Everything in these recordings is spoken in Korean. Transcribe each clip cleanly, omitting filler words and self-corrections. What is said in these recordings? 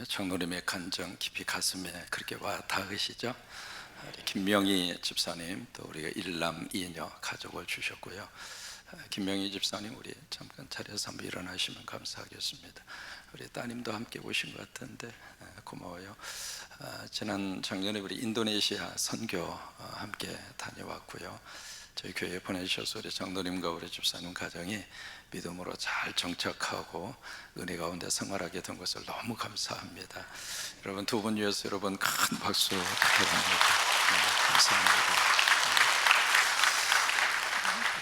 장로님의 간정 깊이 가슴에 그렇게 와 닿으시죠? 우리 김명희 집사님, 또 우리가 일남 이녀 가족을 주셨고요. 김명희 집사님, 우리 잠깐 자리에서 한번 일어나시면 감사하겠습니다. 우리 따님도 함께 오신 것 같은데 고마워요. 지난 작년에 우리 인도네시아 선교 함께 다녀왔고요. 저희 교회에 보내주셔서 우리 장로님과 우리 집사님 가정이 믿음으로 잘 정착하고 은혜 가운데 생활하게 된 것을 너무 감사합니다. 여러분 두 분 위해서 여러분 큰 박수 부탁드립니다. 감사합니다.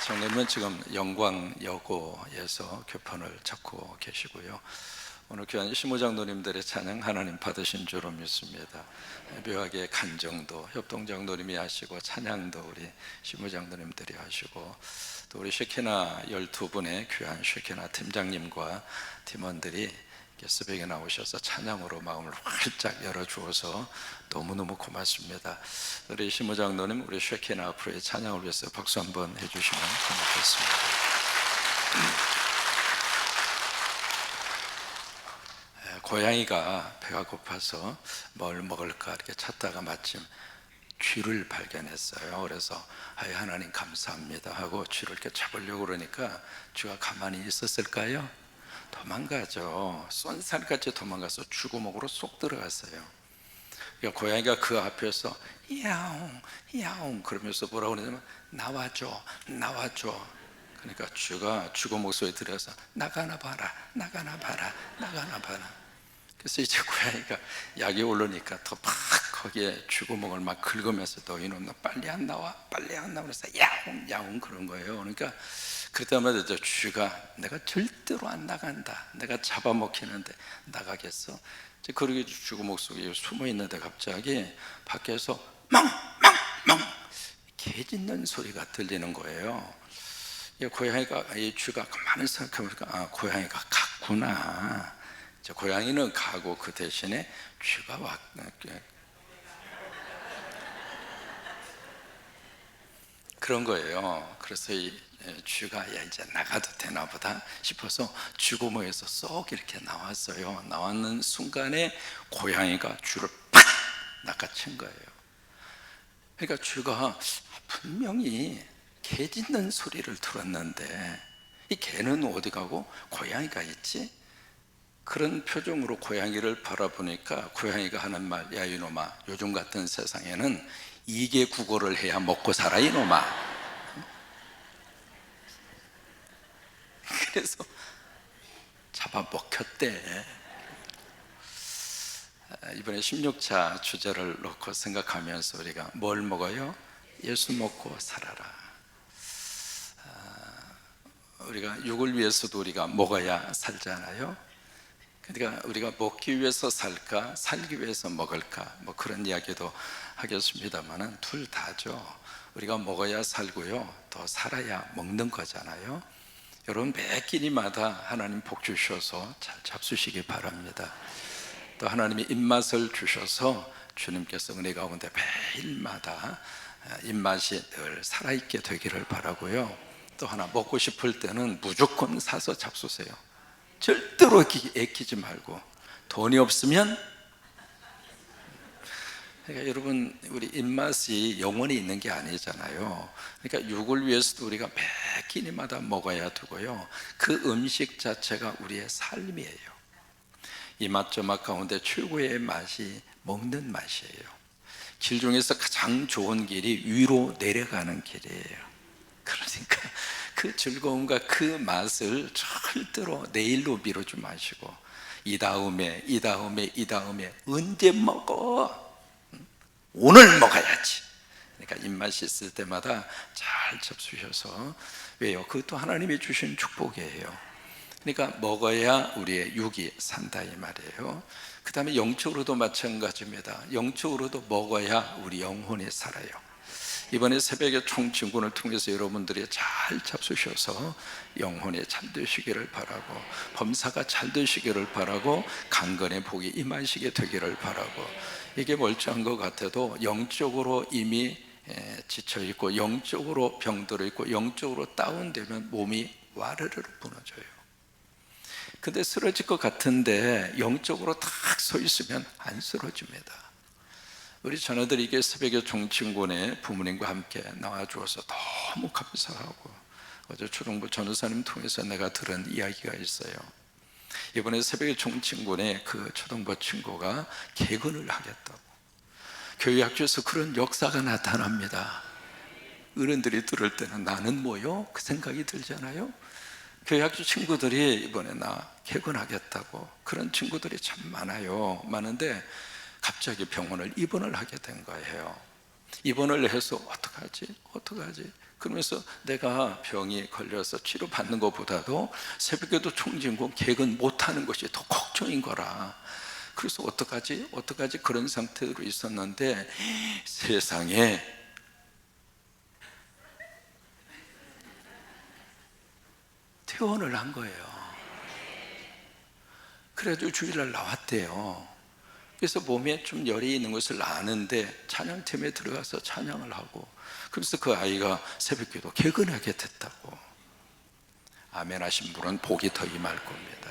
장로님은 지금 영광여고에서 교편을 찾고 계시고요. 오늘 귀한 시무장로님들의 찬양 하나님 받으신 줄로 믿습니다. 묘하게 간정도 협동장로님이 하시고 찬양도 우리 시무장로님들이 하시고 또 우리 쉐키나 12분의 귀한 쉐키나 팀장님과 팀원들이 새벽에 나오셔서 찬양으로 마음을 활짝 열어주어서 너무너무 고맙습니다. 우리 시무장로님, 우리 쉐키나 앞으로의 찬양을 위해서 박수 한번 해주시면 고맙겠습니다. 고양이가 배가 고파서 뭘 먹을까 이렇게 찾다가 마침 쥐를 발견했어요. 그래서 하나님 감사합니다 하고 쥐를 이렇게 잡으려고 그러니까 쥐가 가만히 있었을까요? 도망가죠. 쏜살같이 도망가서 쥐구멍으로 쏙 들어갔어요. 그러니까 고양이가 그 앞에서 야옹 야옹 그러면서 뭐라고 그러냐면 나와줘 나와줘. 그러니까 쥐가 쥐구멍 속에 들어가서 나가나 봐라 나가나 봐라 나가나 봐라. 그래서 이제 고양이가 약이 오르니까 더 막 거기에 쥐구멍을 막 긁으면서 또 이놈 너 빨리 안 나와 빨리 안 나와 그래서 야옹 야옹 그런 거예요. 그러니까 그때마다 저 쥐가 내가 절대로 안 나간다, 내가 잡아먹히는데 나가겠어? 그러게 쥐구멍 속에 숨어 있는데 갑자기 밖에서 멍멍멍 개 짖는 소리가 들리는 거예요. 고양이가 이 쥐가 가만히 생각해보니까 고양이가 갔구나. 고양이는 가고 그 대신에 쥐가 그런 거예요. 그래서 이 쥐가 야 이제 나가도 되나 보다 싶어서 쥐구멍에서 쏙 이렇게 나왔어요. 나왔는 순간에 고양이가 쥐를 팍 낚아챈 거예요. 그러니까 쥐가 분명히 개 짖는 소리를 들었는데 이 개는 어디 가고 고양이가 있지? 그런 표정으로 고양이를 바라보니까 고양이가 하는 말, 야 이놈아, 요즘 같은 세상에는 이게 국어를 해야 먹고 살아 이놈아. 그래서 잡아먹혔대. 이번에 16차 주제를 놓고 생각하면서 우리가 뭘 먹어요? 예수 먹고 살아라. 우리가 육을 위해서도 우리가 먹어야 살잖아요. 그러니까 우리가 먹기 위해서 살까 살기 위해서 먹을까 뭐 그런 이야기도 하겠습니다만은 둘 다죠. 우리가 먹어야 살고요, 또 살아야 먹는 거잖아요. 여러분 매 끼니마다 하나님 복 주셔서 잘 잡수시기 바랍니다. 또 하나님이 입맛을 주셔서 주님께서 은혜 가운데 매일마다 입맛이 늘 살아있게 되기를 바라고요. 또 하나 먹고 싶을 때는 무조건 사서 잡수세요. 절대로 애끼지 말고. 돈이 없으면 그러니까 여러분 우리 입맛이 영원히 있는 게 아니잖아요. 그러니까 육을 위해서도 우리가 매 끼니마다 먹어야 되고요, 그 음식 자체가 우리의 삶이에요. 이 맛 저 맛 가운데 최고의 맛이 먹는 맛이에요. 길 중에서 가장 좋은 길이 위로 내려가는 길이에요. 그러니까 그 즐거움과 그 맛을 절대로 내일로 미루지 마시고 이 다음에 언제 먹어? 오늘 먹어야지. 그러니까 입맛이 있을 때마다 잘 잡수셔서. 왜요? 그것도 하나님이 주신 축복이에요. 그러니까 먹어야 우리의 육이 산다 이 말이에요. 그 다음에 영적으로도 마찬가지입니다. 영적으로도 먹어야 우리 영혼이 살아요. 이번에 새벽에 총진군을 통해서 여러분들이 잘 잡수셔서 영혼이 잘 되시기를 바라고, 범사가 잘 되시기를 바라고, 강건의 복이 임하시게 되기를 바라고. 이게 멀쩡한 것 같아도 영적으로 이미 지쳐있고 영적으로 병들어 있고 영적으로 다운되면 몸이 와르르 무너져요. 근데 쓰러질 것 같은데 영적으로 탁 서 있으면 안 쓰러집니다. 우리 자녀들이 이게 새벽에 종친군에 부모님과 함께 나와주어서 너무 감사하고, 어제 초등부 전우사님 통해서 내가 들은 이야기가 있어요. 이번에 새벽에 종친군에 그 초등부 친구가 개근을 하겠다고. 교회 학교에서 그런 역사가 나타납니다. 어른들이 들을 때는 나는 뭐요? 그 생각이 들잖아요. 교회 학교 친구들이 이번에 나 개근하겠다고, 그런 친구들이 참 많아요. 많은데 갑자기 병원을 입원을 하게 된 거예요. 입원을 해서 어떡하지? 그러면서 내가 병이 걸려서 치료받는 것보다도 새벽에도 총진공 개근 못하는 것이 더 걱정인 거라. 그래서 어떡하지? 그런 상태로 있었는데 세상에 퇴원을 한 거예요. 그래도 주일날 나왔대요. 그래서 몸에 좀 열이 있는 것을 아는데 찬양팀에 들어가서 찬양을 하고, 그래서 그 아이가 새벽기도 개근하게 됐다고. 아멘 하신 분은 복이 더 임할 겁니다.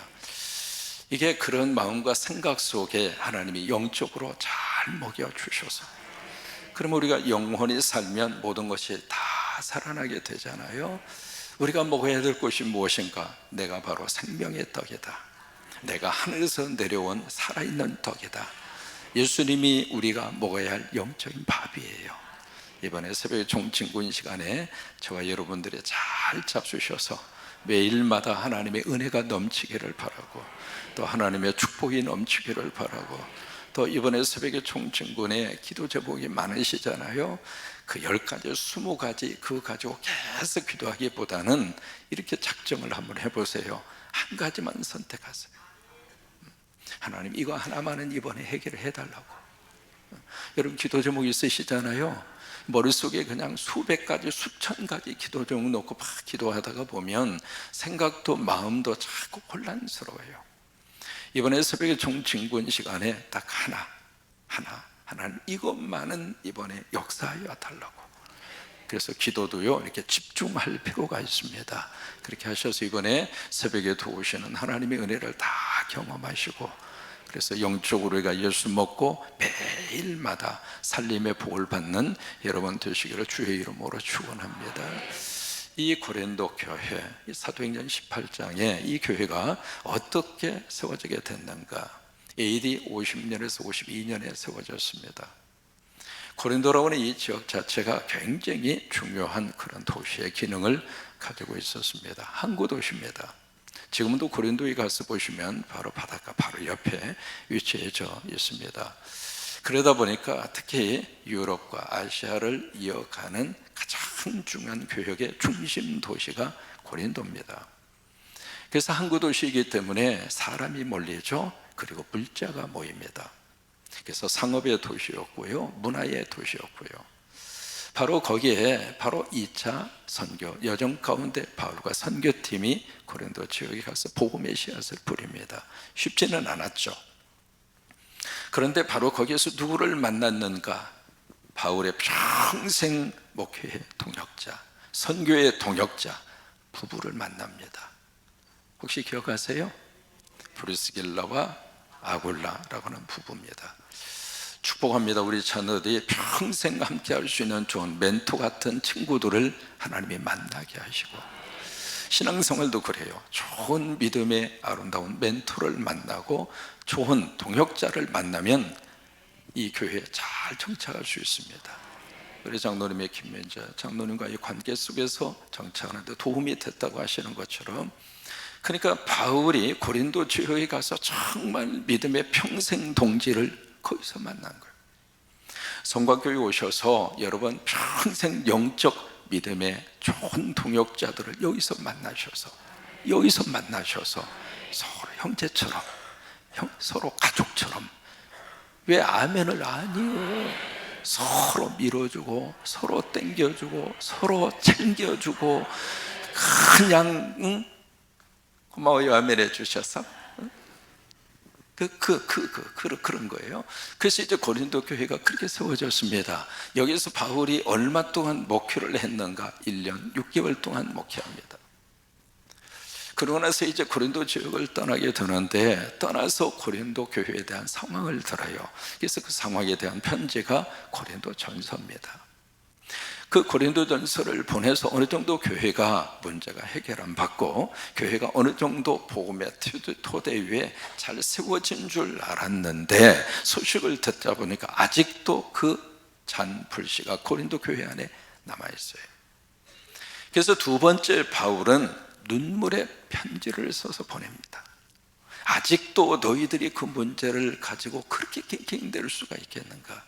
이게 그런 마음과 생각 속에 하나님이 영적으로 잘 먹여주셔서, 그러면 우리가 영원히 살면 모든 것이 다 살아나게 되잖아요. 우리가 먹어야 될 것이 무엇인가? 내가 바로 생명의 떡이다. 내가 하늘에서 내려온 살아있는 떡이다. 예수님이 우리가 먹어야 할 영적인 밥이에요. 이번에 새벽에 종친군 시간에 저와 여러분들이 잘 잡수셔서 매일마다 하나님의 은혜가 넘치기를 바라고, 또 하나님의 축복이 넘치기를 바라고, 또 이번에 새벽에 종친군에 기도 제목이 많으시잖아요. 그 10가지, 20가지 그거 가지고 계속 기도하기보다는 이렇게 작정을 한번 해보세요. 한 가지만 선택하세요. 하나님, 이거 하나만은 이번에 해결을 해달라고. 여러분 기도 제목 있으시잖아요. 머릿속에 그냥 수백 가지, 수천 가지 기도 제목 놓고 막 기도하다가 보면 생각도 마음도 자꾸 혼란스러워요. 이번에 새벽에 종친군 시간에 딱 하나님 이것만은 이번에 역사하여 달라고. 그래서 기도도요 이렇게 집중할 필요가 있습니다. 그렇게 하셔서 이번에 새벽에 도우시는 하나님의 은혜를 다 경험하시고, 그래서 영적으로 우리가 예수 먹고 매일마다 살림의 복을 받는 여러분 되시기를 주의 이름으로 축원합니다. 이 고린도 교회, 이 사도행전 18장에 이 교회가 어떻게 세워지게 됐는가? AD 50년에서 52년에 세워졌습니다. 고린도라고 하는 이 지역 자체가 굉장히 중요한 그런 도시의 기능을 가지고 있었습니다. 항구 도시입니다. 지금도 고린도에 가서 보시면 바로 바닷가 바로 옆에 위치해져 있습니다. 그러다 보니까 특히 유럽과 아시아를 이어가는 가장 중요한 교역의 중심 도시가 고린도입니다. 그래서 항구 도시이기 때문에 사람이 몰리죠. 그리고 물자가 모입니다. 그래서 상업의 도시였고요, 문화의 도시였고요. 바로 거기에 바로 2차 선교 여정 가운데 바울과 선교팀이 고린도 지역에 가서 복음의 씨앗을 뿌립니다. 쉽지는 않았죠. 그런데 바로 거기에서 누구를 만났는가? 바울의 평생 목회의 동역자, 선교의 동역자 부부를 만납니다. 혹시 기억하세요? 브리스길라와 아굴라라고 하는 부부입니다. 축복합니다. 우리 자녀들이 평생 함께 할 수 있는 좋은 멘토 같은 친구들을 하나님이 만나게 하시고, 신앙생활도 그래요. 좋은 믿음의 아름다운 멘토를 만나고 좋은 동역자를 만나면 이 교회에 잘 정착할 수 있습니다. 우리 장로님의 김민자 장로님과의 관계 속에서 정착하는데 도움이 됐다고 하시는 것처럼, 그러니까 바울이 고린도 지역에 가서 정말 믿음의 평생 동지를 거기서 만난 거예요. 성곽교회 오셔서 여러분 평생 영적 믿음의 좋은 동역자들을 여기서 만나셔서 서로 형제처럼, 서로 가족처럼. 왜 아멘을 아니요? 서로 밀어주고 서로 땡겨주고 서로 챙겨주고, 그냥 고마워요 아멘 해주셔서 그런 거예요. 그래서 이제 고린도 교회가 그렇게 세워졌습니다. 여기서 바울이 얼마 동안 목회를 했는가? 1년 6개월 동안 목회합니다. 그러고 나서 이제 고린도 지역을 떠나게 되는데, 떠나서 고린도 교회에 대한 상황을 들어요. 그래서 그 상황에 대한 편지가 고린도 전서입니다. 그 고린도 전서를 보내서 어느 정도 교회가 문제가 해결 안 받고 교회가 어느 정도 복음의 토대 위에 잘 세워진 줄 알았는데, 소식을 듣다 보니까 아직도 그 잔불씨가 고린도 교회 안에 남아있어요. 그래서 두 번째 바울은 눈물의 편지를 써서 보냅니다. 아직도 너희들이 그 문제를 가지고 그렇게 낑낑댈 수가 있겠는가?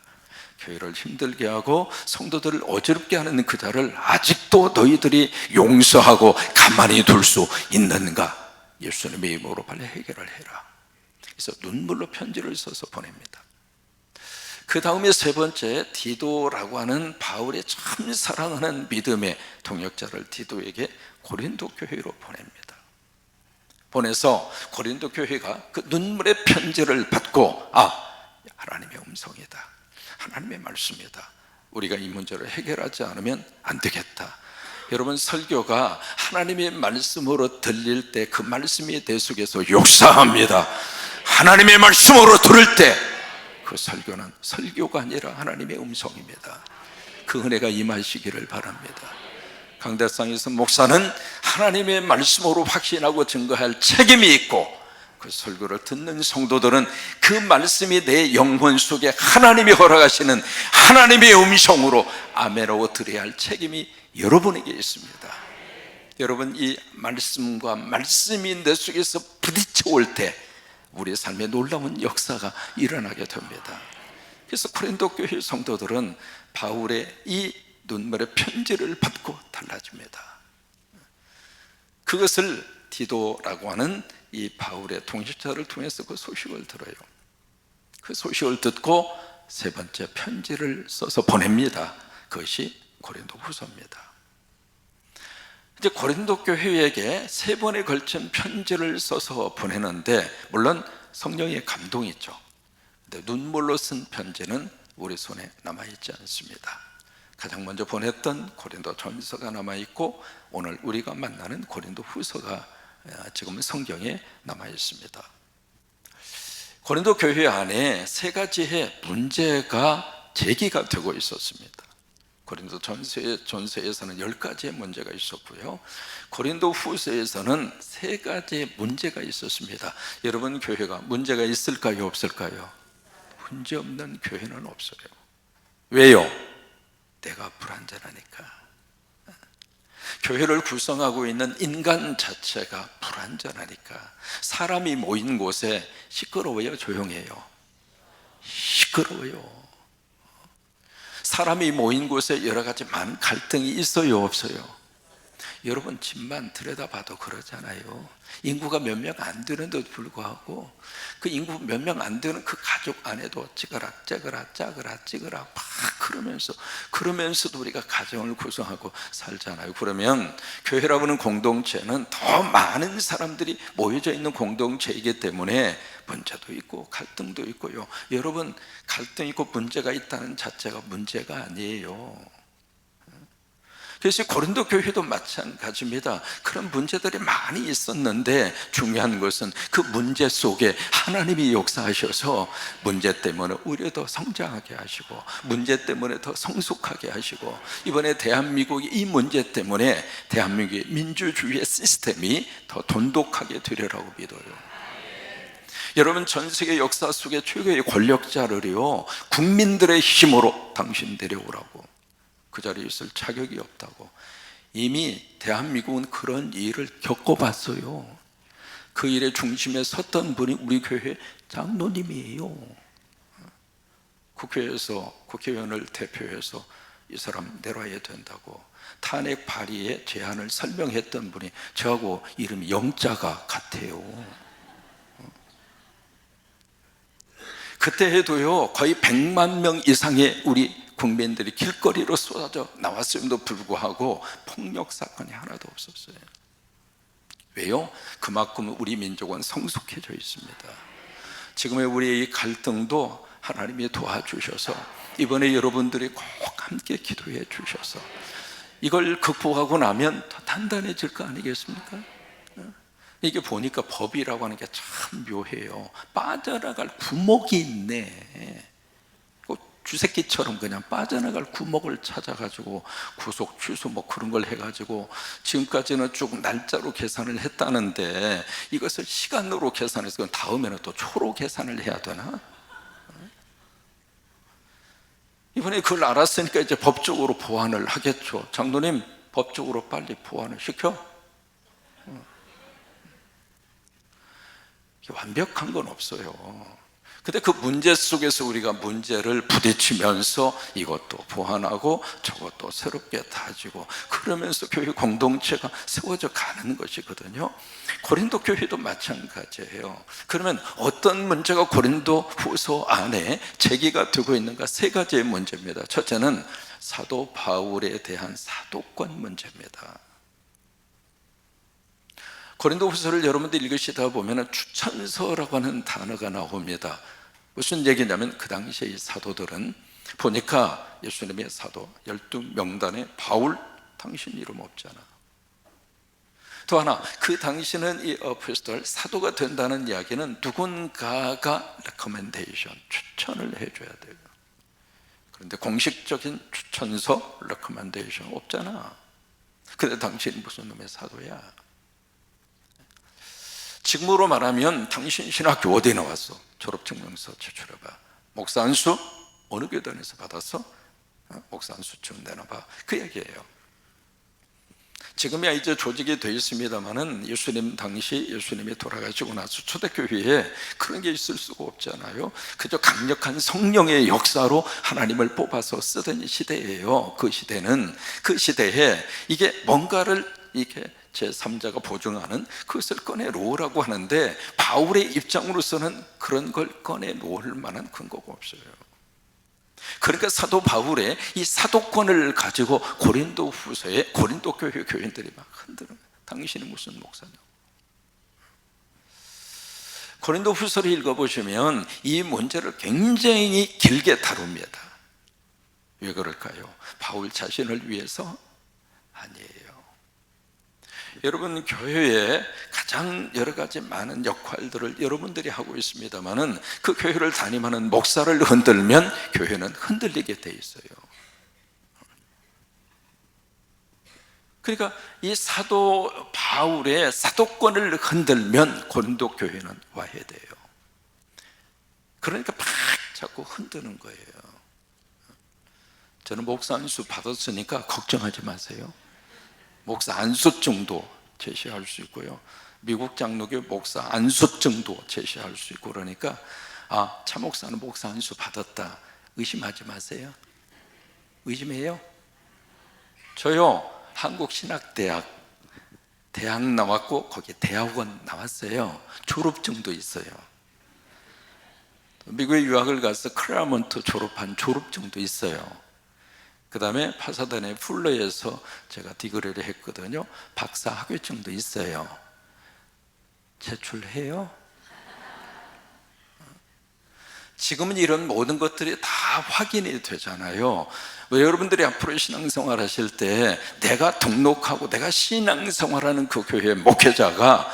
교회를 힘들게 하고 성도들을 어지럽게 하는 그 자를 아직도 너희들이 용서하고 가만히 둘 수 있는가? 예수님의 이름으로 빨리 해결을 해라. 그래서 눈물로 편지를 써서 보냅니다. 그 다음에 세 번째, 디도라고 하는 바울의 참 사랑하는 믿음의 동역자를 디도에게 고린도 교회로 보냅니다. 보내서 고린도 교회가 그 눈물의 편지를 받고, 하나님의 음성이다, 하나님의 말씀이다, 우리가 이 문제를 해결하지 않으면 안 되겠다. 여러분, 설교가 하나님의 말씀으로 들릴 때 그 말씀이 내 속에서 역사합니다. 하나님의 말씀으로 들을 때 그 설교는 설교가 아니라 하나님의 음성입니다. 그 은혜가 임하시기를 바랍니다. 강대상에서 목사는 하나님의 말씀으로 확신하고 증거할 책임이 있고, 그 설교를 듣는 성도들은 그 말씀이 내 영혼 속에 하나님이 허락하시는 하나님의 음성으로 아멘하고 들어야 할 책임이 여러분에게 있습니다. 여러분, 이 말씀과 말씀이 내 속에서 부딪혀 올 때 우리의 삶에 놀라운 역사가 일어나게 됩니다. 그래서 고린도 교회 성도들은 바울의 이 눈물의 편지를 받고 달라집니다. 그것을 디도라고 하는 이 바울의 동역자를 통해서 그 소식을 들어요. 그 소식을 듣고 세 번째 편지를 써서 보냅니다. 그것이 고린도 후서입니다. 이제 고린도 교회에게 세 번에 걸친 편지를 써서 보내는데, 물론 성령의 감동이 있죠. 근데 눈물로 쓴 편지는 우리 손에 남아있지 않습니다. 가장 먼저 보냈던 고린도 전서가 남아있고, 오늘 우리가 만나는 고린도 후서가 지금 성경에 남아있습니다. 고린도 교회 안에 세 가지의 문제가 제기가 되고 있었습니다. 고린도 전서에서는 10가지의 문제가 있었고요, 고린도 후서에서는 3가지의 문제가 있었습니다. 여러분, 교회가 문제가 있을까요, 없을까요? 문제 없는 교회는 없어요. 왜요? 내가 불완전하니까. 교회를 구성하고 있는 인간 자체가 불완전하니까. 사람이 모인 곳에 시끄러워요, 조용해요? 시끄러워요. 사람이 모인 곳에 여러 가지 많은 갈등이 있어요, 없어요? 여러분, 집만 들여다봐도 그러잖아요. 인구가 몇 명 안 되는데도 불구하고 그 인구 몇 명 안 되는 그 가족 안에도 찌그락 찌그락 짜그락 찌그락 막 그러면서도 우리가 가정을 구성하고 살잖아요. 그러면 교회라고 하는 공동체는 더 많은 사람들이 모여져 있는 공동체이기 때문에 문제도 있고 갈등도 있고요. 여러분, 갈등 있고 문제가 있다는 자체가 문제가 아니에요. 그래서 고린도 교회도 마찬가지입니다. 그런 문제들이 많이 있었는데, 중요한 것은 그 문제 속에 하나님이 역사하셔서 문제 때문에 오히려 더 성장하게 하시고, 문제 때문에 더 성숙하게 하시고, 이번에 대한민국이 이 문제 때문에 대한민국의 민주주의의 시스템이 더 돈독하게 되리라고 믿어요. 여러분, 전 세계 역사 속에 최고의 권력자를요, 국민들의 힘으로 당신 데려오라고, 그 자리에 있을 자격이 없다고. 이미 대한민국은 그런 일을 겪어봤어요. 그 일의 중심에 섰던 분이 우리 교회 장로님이에요. 국회에서 국회의원을 대표해서 이 사람 내려와야 된다고 탄핵 발의의 제안을 설명했던 분이 저하고 이름이 영자가 같아요. 그때 해도요, 거의 100만 명 이상의 우리 국민들이 길거리로 쏟아져 나왔음에도 불구하고 폭력 사건이 하나도 없었어요. 왜요? 그만큼 우리 민족은 성숙해져 있습니다. 지금의 우리의 이 갈등도 하나님이 도와주셔서, 이번에 여러분들이 꼭 함께 기도해 주셔서 이걸 극복하고 나면 더 단단해질 거 아니겠습니까? 이게 보니까 법이라고 하는 게 참 묘해요. 빠져나갈 구멍이 있네. 쥐새끼처럼 그냥 빠져나갈 구멍을 찾아가지고 구속, 취소 뭐 그런 걸 해가지고 지금까지는 쭉 날짜로 계산을 했다는데 이것을 시간으로 계산해서 다음에는 또 초로 계산을 해야 되나? 이번에 그걸 알았으니까 이제 법적으로 보완을 하겠죠. 장로님, 법적으로 빨리 보완을 시켜. 완벽한 건 없어요. 근데 그 문제 속에서 우리가 문제를 부딪히면서 이것도 보완하고 저것도 새롭게 다지고 그러면서 교회 공동체가 세워져 가는 것이거든요. 고린도 교회도 마찬가지예요. 그러면 어떤 문제가 고린도 후서 안에 제기가 되고 있는가? 세 가지의 문제입니다. 첫째는 사도 바울에 대한 사도권 문제입니다. 고린도 후서를 여러분들 읽으시다 보면 추천서라고 하는 단어가 나옵니다. 무슨 얘기냐면 그 당시에 이 사도들은 보니까 예수님의 사도 12명단에 바울, 당신 이름 없잖아. 또 하나, 그 당시는 이 어포스톨 사도가 된다는 이야기는 누군가가 레커멘데이션, 추천을 해줘야 돼요. 그런데 공식적인 추천서, 레커멘데이션 없잖아. 근데 당신 무슨 놈의 사도야? 지금으로 말하면 당신 신학교 어디 나왔어? 졸업증명서 제출해봐. 목사 안수? 어느 교단에서 받았어? 목사 안수증 내놔봐. 그 얘기예요. 지금이야 이제 조직이 되어 있습니다만은 예수님 당시 예수님이 돌아가시고 나서 초대교회에 그런 게 있을 수가 없잖아요. 그저 강력한 성령의 역사로 하나님을 뽑아서 쓰던 시대예요. 그 시대는 그 시대에 이게 뭔가를 이렇게 제3자가 보증하는 그것을 꺼내놓으라고 하는데 바울의 입장으로서는 그런 걸 꺼내놓을 만한 근거가 없어요. 그러니까 사도 바울의 이 사도권을 가지고 고린도 후서에 고린도 교회 교인들이 막 흔드는, 당신이 무슨 목사냐고. 고린도 후서를 읽어보시면 이 문제를 굉장히 길게 다룹니다. 왜 그럴까요? 바울 자신을 위해서? 아니에요. 여러분, 교회에 가장 여러 가지 많은 역할들을 여러분들이 하고 있습니다만은 그 교회를 담임하는 목사를 흔들면 교회는 흔들리게 돼 있어요. 그러니까 이 사도 바울의 사도권을 흔들면 고린도 교회는 와해돼요. 그러니까 막 자꾸 흔드는 거예요. 저는 목사 안수 받았으니까 걱정하지 마세요. 목사 안수증도 제시할 수 있고요. 미국 장로교 목사 안수증도 제시할 수 있고 그러니까 차 목사는 목사 안수 받았다. 의심하지 마세요. 의심해요? 저요, 한국신학대학 대학 나왔고 거기 대학원 나왔어요. 졸업증도 있어요. 미국에 유학을 가서 크라먼트 졸업한 졸업증도 있어요. 그 다음에 파사다네 풀러에서 제가 디그리를 했거든요. 박사 학위증도 있어요. 제출해요? 지금은 이런 모든 것들이 다 확인이 되잖아요. 왜 여러분들이 앞으로 신앙생활 하실 때 내가 등록하고 내가 신앙생활하는 그 교회의 목회자가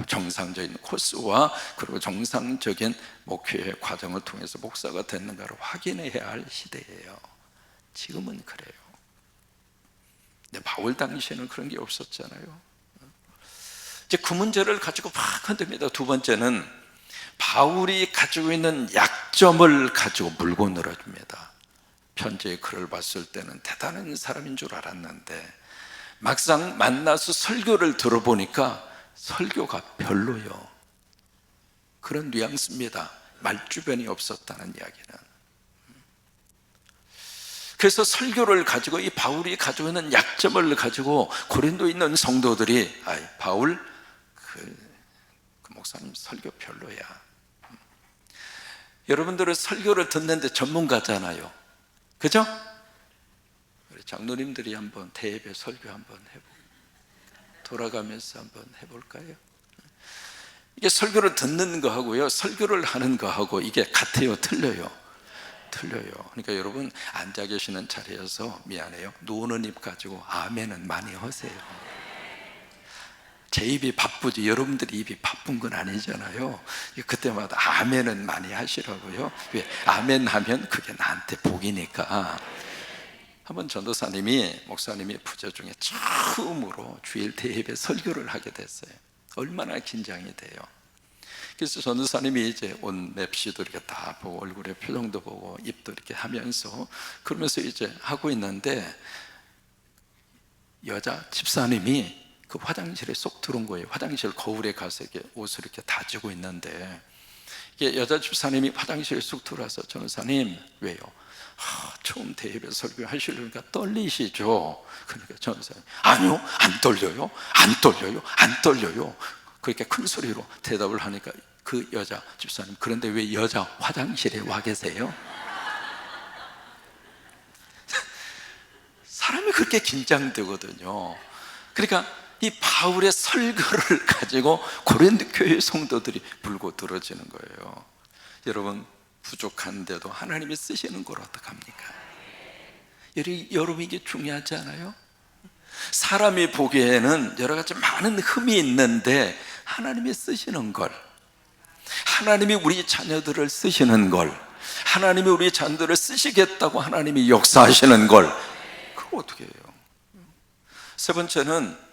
정상적인 코스와 그리고 정상적인 목회의 과정을 통해서 목사가 됐는가를 확인해야 할 시대예요. 지금은 그래요. 근데 바울 당시에는 그런 게 없었잖아요. 이제 그 문제를 가지고 막 흔듭니다. 두 번째는 바울이 가지고 있는 약점을 가지고 물고 늘어집니다. 편지의 글을 봤을 때는 대단한 사람인 줄 알았는데 막상 만나서 설교를 들어보니까 설교가 별로요. 그런 뉘앙스입니다. 말주변이 없었다는 이야기는. 그래서 설교를 가지고 이 바울이 가지고 있는 약점을 가지고 고린도에 있는 성도들이 바울 그 목사님 설교 별로야. 여러분들은 설교를 듣는데 전문가잖아요. 그죠? 우리 장로님들이 한번 대예배 설교 한번 돌아가면서 한번 해볼까요? 이게 설교를 듣는 거하고요, 설교를 하는 거하고 이게 같아요, 틀려요? 틀려요. 그러니까 여러분 앉아 계시는 자리에서 미안해요, 노는 입 가지고 아멘은 많이 하세요. 제 입이 바쁘지 여러분들이 입이 바쁜 건 아니잖아요. 그때마다 아멘은 많이 하시라고요. 왜? 아멘 하면 그게 나한테 복이니까. 한번 전도사님이 목사님이 부재 중에 처음으로 주일 대예배 설교를 하게 됐어요. 얼마나 긴장이 돼요. 그래서 전도사님이 이제 옷 맵시도 이렇게 다 보고 얼굴의 표정도 보고 입도 이렇게 하면서 그러면서 이제 하고 있는데 여자 집사님이 그 화장실에 쏙 들어온 거예요. 화장실 거울에 가서 이렇게 옷을 이렇게 다지고 있는데 이게 여자 집사님이 화장실에 쏙 들어와서 전도사님 왜요? 처음 대예배 설교하시려니까 떨리시죠? 그러니까 전도사님 아니요 안 떨려요 안 떨려요 안 떨려요 그렇게 큰 소리로 대답을 하니까 그 여자 집사님 그런데 왜 여자 화장실에 와 계세요? 사람이 그렇게 긴장되거든요. 그러니까 이 바울의 설교를 가지고 고린도 교회 성도들이 불고 들어지는 거예요. 여러분 부족한데도 하나님이 쓰시는 걸 어떡합니까? 여러분 이게 중요하지 않아요? 사람이 보기에는 여러 가지 많은 흠이 있는데 하나님이 쓰시는 걸, 하나님이 우리 자녀들을 쓰시는 걸, 하나님이 우리 자녀들을 쓰시겠다고 하나님이 역사하시는 걸, 그거 어떻게 해요? 세 번째는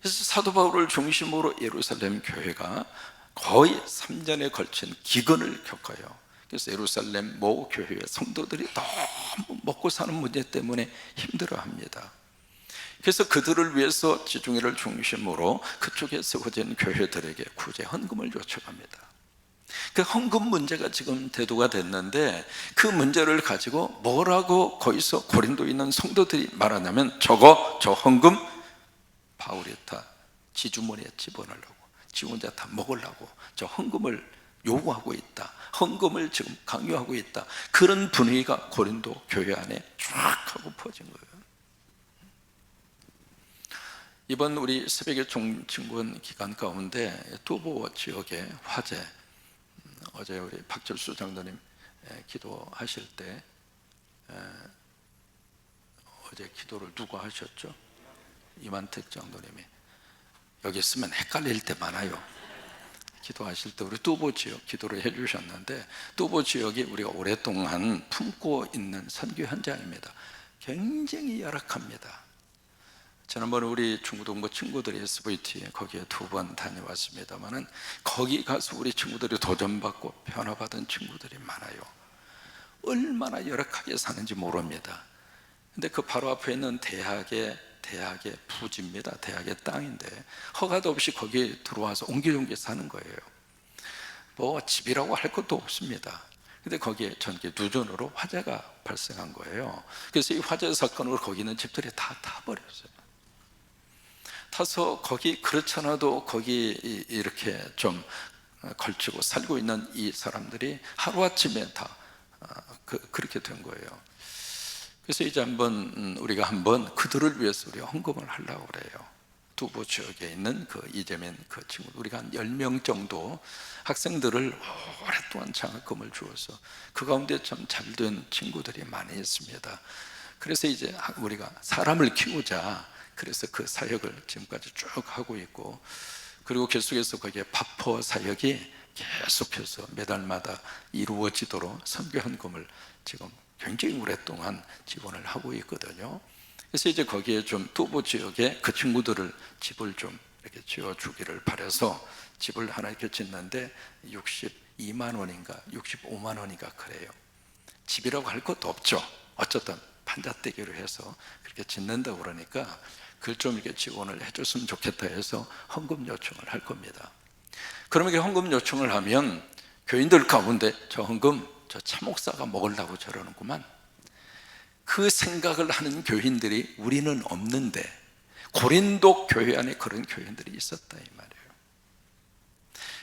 사도 바울을 중심으로 예루살렘 교회가 거의 3년에 걸친 기근을 겪어요. 그래서 예루살렘 모 교회의 성도들이 너무 먹고 사는 문제 때문에 힘들어합니다. 그래서 그들을 위해서 지중해를 중심으로 그쪽에 세워진 교회들에게 구제 헌금을 요청합니다. 그 헌금 문제가 지금 대두가 됐는데 그 문제를 가지고 뭐라고 거기서 고린도에 있는 성도들이 말하냐면 저 헌금 바울이 다 지주머니에 집어넣으려고 지 혼자 다 먹으려고 저 헌금을 요구하고 있다, 헌금을 지금 강요하고 있다, 그런 분위기가 고린도 교회 안에 쫙 하고 퍼진 거예요. 이번 우리 새벽의 종친군 기간 가운데 두보 지역의 화재, 어제 우리 박철수 장로님 기도하실 때 어제 기도를 누가 하셨죠? 이만택 장로님이. 여기 있으면 헷갈릴 때 많아요. 기도하실 때 우리 두보 지역 기도를 해주셨는데 두보 지역이 우리가 오랫동안 품고 있는 선교 현장입니다. 굉장히 열악합니다. 지난번에 우리 중고등부 친구들이 SVT 거기에 2번 다녀왔습니다만은 거기 가서 우리 친구들이 도전받고 변화받은 친구들이 많아요. 얼마나 열악하게 사는지 모릅니다. 근데 그 바로 앞에 있는 대학의 부지입니다. 대학의 땅인데 허가도 없이 거기에 들어와서 옹기종기 사는 거예요. 뭐 집이라고 할 것도 없습니다. 근데 거기에 전기 누전으로 화재가 발생한 거예요. 그래서 이 화재 사건으로 거기 있는 집들이 다 타버렸어요. 타서 거기 그렇잖아도 거기 이렇게 좀 걸치고 살고 있는 이 사람들이 하루아침에 다 그렇게 된 거예요. 그래서 이제 우리가 한번 그들을 위해서 우리가 헌금을 하려고 그래요. 두부 지역에 있는 그 이재민 그 친구, 우리가 한 10명 정도 학생들을 오랫동안 장학금을 주어서 그 가운데 참 잘된 친구들이 많이 있습니다. 그래서 이제 우리가 사람을 키우자, 그래서 그 사역을 지금까지 쭉 하고 있고, 그리고 계속해서 거기에 파포 사역이 계속해서 매달마다 이루어지도록 선교 헌금을 지금 굉장히 오랫동안 지원을 하고 있거든요. 그래서 이제 거기에 좀 두부 지역에 그 친구들을 집을 좀 이렇게 지어주기를 바라서 집을 하나 이렇게 짓는데 62만 원인가 65만 원인가 그래요. 집이라고 할 것도 없죠. 어쨌든 판잣대기로 해서 그렇게 짓는다고 그러니까 그걸 좀 이렇게 지원을 해줬으면 좋겠다 해서 헌금 요청을 할 겁니다. 그러면 이렇게 헌금 요청을 하면 교인들 가운데 저 헌금 저 차목사가 먹으려고 저러는구만, 그 생각을 하는 교인들이 우리는 없는데 고린도 교회 안에 그런 교인들이 있었다 이 말이에요.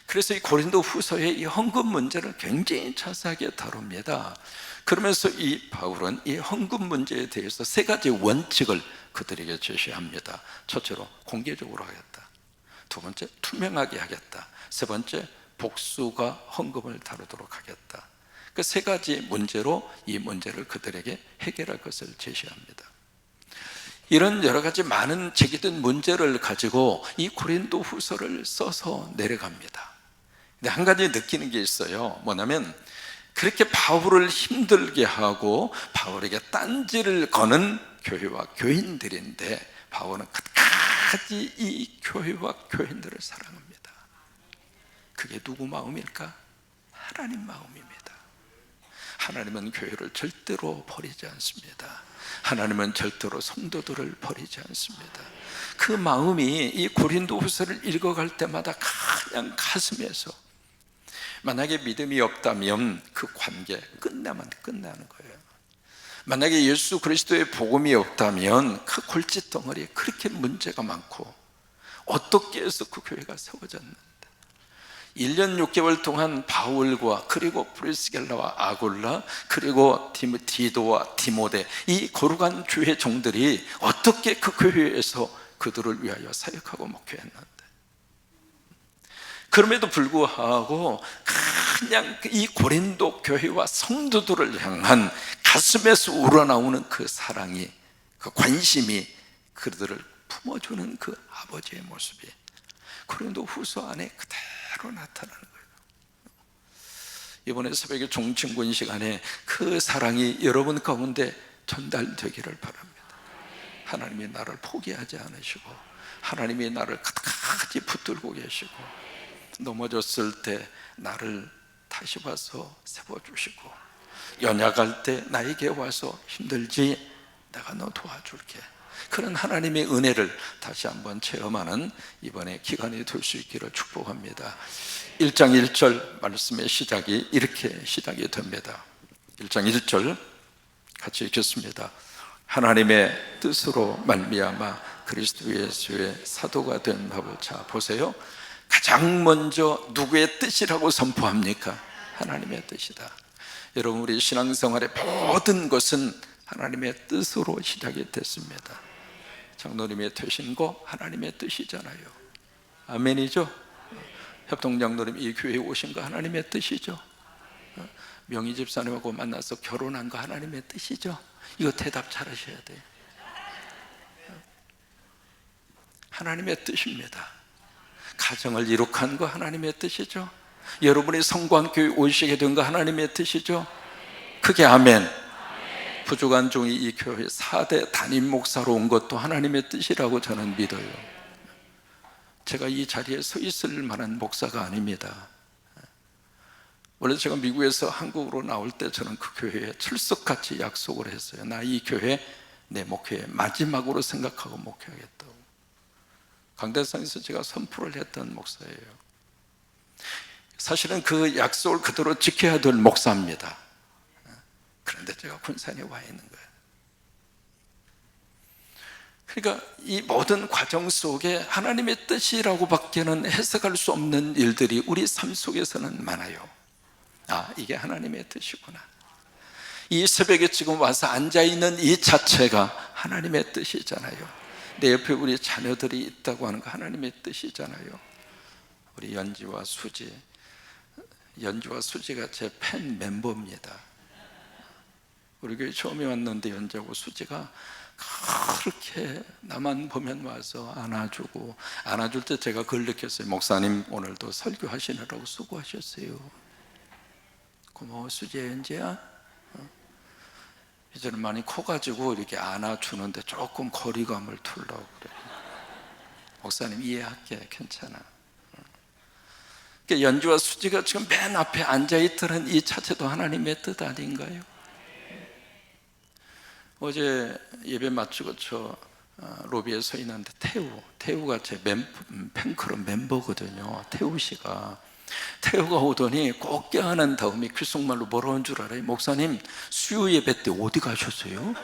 그래서 이 고린도 후서의 이 헌금 문제를 굉장히 자세하게 다룹니다. 그러면서 이 바울은 이 헌금 문제에 대해서 3가지 원칙을 그들에게 제시합니다. 첫째로 공개적으로 하겠다, 두 번째 투명하게 하겠다, 세 번째 복수가 헌금을 다루도록 하겠다. 그 3가지 문제로 이 문제를 그들에게 해결할 것을 제시합니다. 이런 여러 가지 많은 제기된 문제를 가지고 이 고린도 후서를 써서 내려갑니다. 근데 한 가지 느끼는 게 있어요. 뭐냐면 그렇게 바울을 힘들게 하고 바울에게 딴지를 거는 교회와 교인들인데 바울은 끝까지 이 교회와 교인들을 사랑합니다. 그게 누구 마음일까? 하나님 마음입니다. 하나님은 교회를 절대로 버리지 않습니다. 하나님은 절대로 성도들을 버리지 않습니다. 그 마음이 이 고린도 후서를 읽어갈 때마다 그냥 가슴에서, 만약에 믿음이 없다면 그 관계 끝나면 끝나는 거예요. 만약에 예수 그리스도의 복음이 없다면 그 골칫덩어리에 그렇게 문제가 많고 어떻게 해서 그 교회가 세워졌는데 1년 6개월 동안 바울과 그리고 프리스겔라와 아굴라 그리고 디도와 디모데 이 거룩한 교회 종들이 어떻게 그 교회에서 그들을 위하여 사역하고 목회했는데, 그럼에도 불구하고 그냥 이 고린도 교회와 성도들을 향한 가슴에서 우러나오는 그 사랑이, 그 관심이 그들을 품어주는 그 아버지의 모습이 고린도 후서 안에 그대로 나타나는 거예요. 이번에 새벽에 종친군 시간에 그 사랑이 여러분 가운데 전달되기를 바랍니다. 하나님이 나를 포기하지 않으시고 하나님이 나를 끝까지 붙들고 계시고 넘어졌을 때 나를 다시 와서 세워주시고 연약할 때 나에게 와서 힘들지 내가 너 도와줄게, 그런 하나님의 은혜를 다시 한번 체험하는 이번에 기간이 될 수 있기를 축복합니다. 1장 1절 말씀의 시작이 이렇게 시작이 됩니다. 1장 1절 같이 읽겠습니다. 하나님의 뜻으로 말미암아 그리스도 예수의 사도가 된 바울. 자 보세요. 가장 먼저 누구의 뜻이라고 선포합니까? 하나님의 뜻이다. 여러분, 우리 신앙생활의 모든 것은 하나님의 뜻으로 시작이 됐습니다. 장로님의 되신 거 하나님의 뜻이잖아요. 아멘이죠? 협동장로님 이 교회에 오신 거 하나님의 뜻이죠? 명희 집사님하고 만나서 결혼한 거 하나님의 뜻이죠? 이거 대답 잘 하셔야 돼요. 하나님의 뜻입니다. 가정을 이룩한 거 하나님의 뜻이죠? 여러분이 성광교회 오시게 된 거 하나님의 뜻이죠? 그게 아멘. 부족한 종이 이 교회 4대 담임 목사로 온 것도 하나님의 뜻이라고 저는 믿어요. 제가 이 자리에 서 있을 만한 목사가 아닙니다. 원래 제가 미국에서 한국으로 나올 때 저는 그 교회에 출석같이 약속을 했어요. 나 이 교회 내 목회 마지막으로 생각하고 목회하겠다고. 강대상에서 제가 선포를 했던 목사예요. 사실은 그 약속을 그대로 지켜야 될 목사입니다. 그런데 제가 군산에 와 있는 거예요. 그러니까 이 모든 과정 속에 하나님의 뜻이라고 밖에는 해석할 수 없는 일들이 우리 삶 속에서는 많아요. 아, 이게 하나님의 뜻이구나. 이 새벽에 지금 와서 앉아있는 이 자체가 하나님의 뜻이잖아요. 내 옆에 우리 자녀들이 있다고 하는 거 하나님의 뜻이잖아요. 우리 연지와 수지, 연지와 수지가 제 팬 멤버입니다. 우리 교회 처음에 왔는데 연지하고 수지가 그렇게 나만 보면 와서 안아주고, 안아줄 때 제가 그걸 느꼈어요. 목사님 오늘도 설교하시느라고 수고하셨어요. 고마워 수지야. 연지야, 이제는 많이 커가지고 이렇게 안아주는데 조금 거리감을 두려고 그래. 목사님 이해할게, 괜찮아. 그러니까 연주와 수지가 지금 맨 앞에 앉아있다는 이 자체도 하나님의 뜻 아닌가요? 어제 예배 마치고 저 로비에 서 있는데 태우가 제 팬클럽 멤버거든요. 태우 씨가 오더니 꼭 껴안은 다음에 귓속말로 뭐라고 한 줄 알아요? 목사님 수요 예배 때 어디 가셨어요?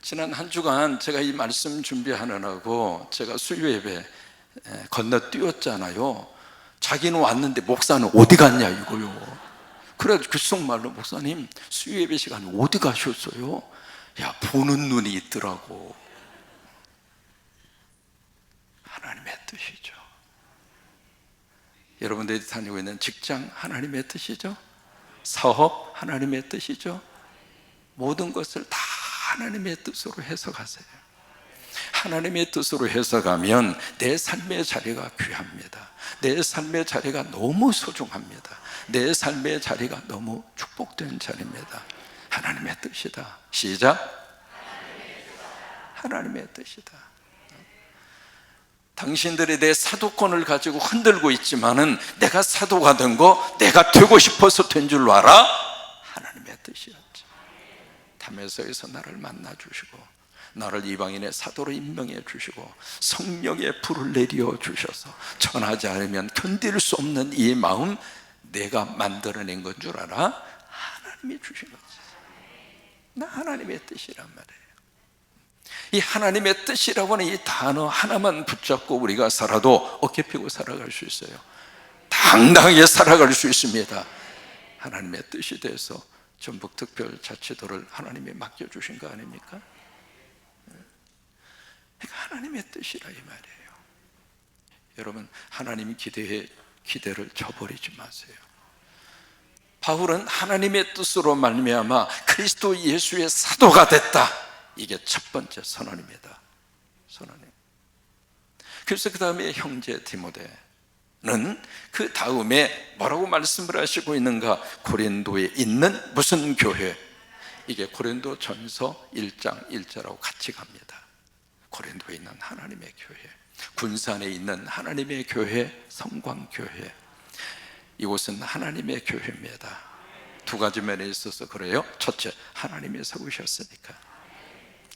지난 한 주간 제가 이 말씀 준비하느라고 제가 수요 예배 건너뛰었잖아요. 자기는 왔는데 목사는 어디 갔냐 이거요. 그래서 귓속말로 목사님 수요 예배 시간에 어디 가셨어요? 야, 보는 눈이 있더라고. 하나님의 뜻이죠. 여러분들이 다니고 있는 직장 하나님의 뜻이죠. 사업 하나님의 뜻이죠. 모든 것을 다 하나님의 뜻으로 해석하세요. 하나님의 뜻으로 해석하면 내 삶의 자리가 귀합니다. 내 삶의 자리가 너무 소중합니다. 내 삶의 자리가 너무 축복된 자리입니다. 하나님의 뜻이다. 시작. 하나님의 뜻이다. 당신들이 내 사도권을 가지고 흔들고 있지만은 내가 사도가 된 거 내가 되고 싶어서 된 줄로 알아? 하나님의 뜻이었지. 다메섹에서 나를 만나 주시고 나를 이방인의 사도로 임명해 주시고 성령의 불을 내려 주셔서 전하지 않으면 견딜 수 없는 이 마음 내가 만들어낸 건 줄 알아? 하나님이 주신 거지. 나 하나님의 뜻이란 말이에요. 이 하나님의 뜻이라고 하는 이 단어 하나만 붙잡고 우리가 살아도 어깨 펴고 살아갈 수 있어요. 당당하게 살아갈 수 있습니다. 하나님의 뜻이 돼서 전북특별자치도를 하나님이 맡겨주신 거 아닙니까? 그러니까 하나님의 뜻이라 이 말이에요. 여러분, 하나님 기대를 저버리지 마세요. 바울은 하나님의 뜻으로 말미암아 그리스도 예수의 사도가 됐다. 이게 첫 번째 선언입니다. 선언이. 그래서 그 다음에 형제 디모데는 그 다음에 뭐라고 말씀을 하시고 있는가? 고린도에 있는 무슨 교회? 이게 고린도 전서 1장 1절하고 같이 갑니다. 고린도에 있는 하나님의 교회, 군산에 있는 하나님의 교회, 성광교회. 이곳은 하나님의 교회입니다. 두 가지 면에 있어서 그래요. 첫째, 하나님이 세우셨으니까.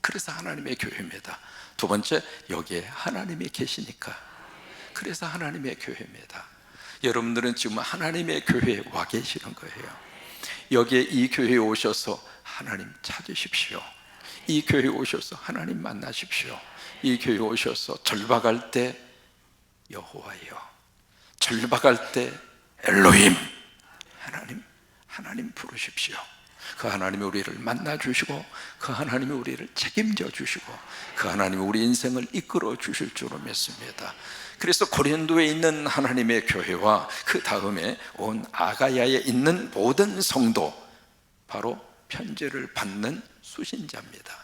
그래서 하나님의 교회입니다. 두 번째, 여기에 하나님이 계시니까. 그래서 하나님의 교회입니다. 여러분들은 지금 하나님의 교회에 와 계시는 거예요. 여기에 이 교회에 오셔서 하나님 찾으십시오. 이 교회에 오셔서 하나님 만나십시오. 이 교회에 오셔서 절박할 때 여호와여, 절박할 때 엘로힘, 하나님 부르십시오. 그 하나님이 우리를 만나 주시고 그 하나님이 우리를 책임져 주시고 그 하나님이 우리 인생을 이끌어 주실 줄로 믿습니다. 그래서 고린도에 있는 하나님의 교회와 그 다음에 온 아가야에 있는 모든 성도, 바로 편지를 받는 수신자입니다.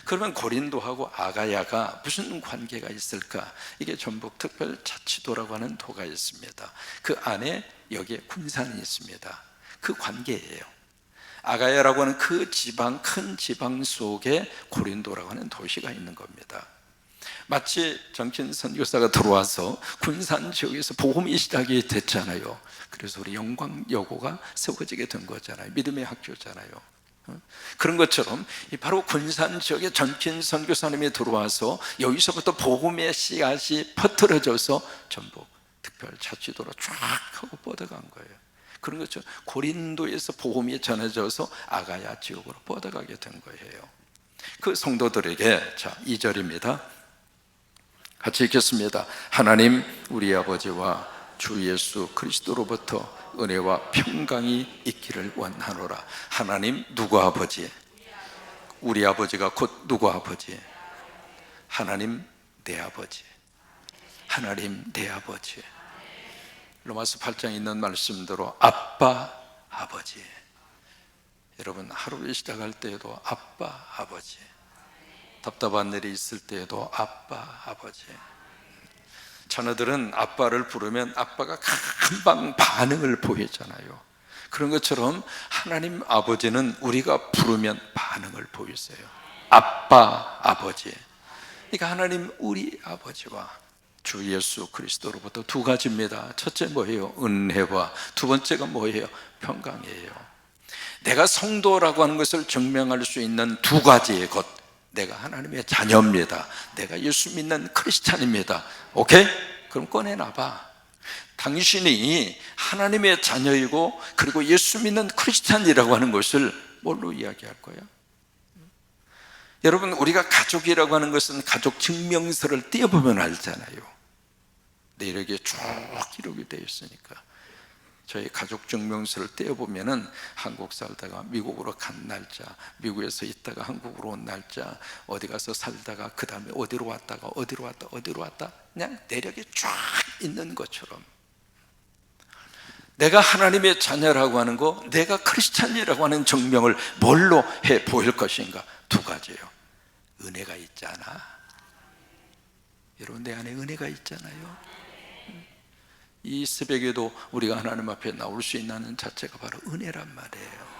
그러면 고린도하고 아가야가 무슨 관계가 있을까? 이게 전북특별자치도라고 하는 도가 있습니다. 그 안에 여기에 군산이 있습니다. 그 관계예요. 아가야라고 하는 그 지방, 큰 지방 속에 고린도라고 하는 도시가 있는 겁니다. 마치 정킨 선교사가 들어와서 군산 지역에서 복음이 시작이 됐잖아요. 그래서 우리 영광여고가 세워지게 된 거잖아요. 믿음의 학교잖아요. 그런 것처럼 바로 군산 지역에 정킨 선교사님이 들어와서 여기서부터 복음의 씨앗이 퍼뜨려져서 전북 특별자치도로 쫙 하고 뻗어간 거예요. 그런 것처럼 고린도에서 복음이 전해져서 아가야 지역으로 뻗어가게 된 거예요. 그 성도들에게, 자 2절입니다. 같이 읽겠습니다. 하나님 우리 아버지와 주 예수 그리스도로부터 은혜와 평강이 있기를 원하노라. 하나님 누구 아버지? 우리 아버지가 곧 누구 아버지? 하나님 내 아버지. 하나님 내 아버지. 로마서 8장에 있는 말씀대로 아빠 아버지. 여러분, 하루를 시작할 때에도 아빠 아버지, 답답한 일이 있을 때에도 아빠 아버지. 자녀들은 아빠를 부르면 아빠가 금방 반응을 보이잖아요. 그런 것처럼 하나님 아버지는 우리가 부르면 반응을 보이세요. 아빠 아버지. 그러니까 하나님 우리 아버지와 주 예수 그리스도로부터 두 가지입니다. 첫째 뭐예요? 은혜와, 두 번째가 뭐예요? 평강이에요. 내가 성도라고 하는 것을 증명할 수 있는 두 가지의 것, 내가 하나님의 자녀입니다. 내가 예수 믿는 크리스찬입니다. 오케이? 그럼 꺼내놔봐. 당신이 하나님의 자녀이고 그리고 예수 믿는 크리스찬이라고 하는 것을 뭘로 이야기할 거야? 여러분, 우리가 가족이라고 하는 것은 가족 증명서를 떼어보면 알잖아요. 내 이력에 쭉 기록이 되어 있으니까. 저희 가족 증명서를 떼어보면은 한국 살다가 미국으로 간 날짜, 미국에서 있다가 한국으로 온 날짜, 어디 가서 살다가 그 다음에 어디로 왔다가 어디로 왔다 그냥 내력이 쫙 있는 것처럼. 내가 하나님의 자녀라고 하는 거, 내가 크리스찬이라고 하는 증명을 뭘로 해 보일 것인가? 두 가지예요. 은혜가 있잖아. 여러분, 내 안에 은혜가 있잖아요. 이 새벽에도 우리가 하나님 앞에 나올 수 있는 자체가 바로 은혜란 말이에요.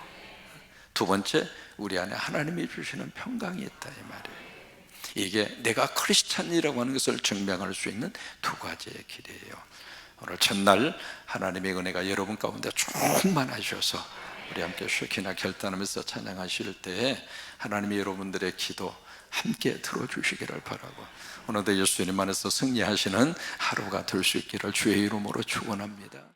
두 번째, 우리 안에 하나님이 주시는 평강이 있다 이 말이에요. 이게 내가 크리스찬이라고 하는 것을 증명할 수 있는 두 가지의 길이에요. 오늘 첫날 하나님의 은혜가 여러분 가운데 충만하셔서 우리 함께 쉐키나 결단하면서 찬양하실 때에 하나님이 여러분들의 기도 함께 들어주시기를 바라고, 오늘도 예수님 안에서 승리하시는 하루가 될 수 있기를 주의 이름으로 축원합니다.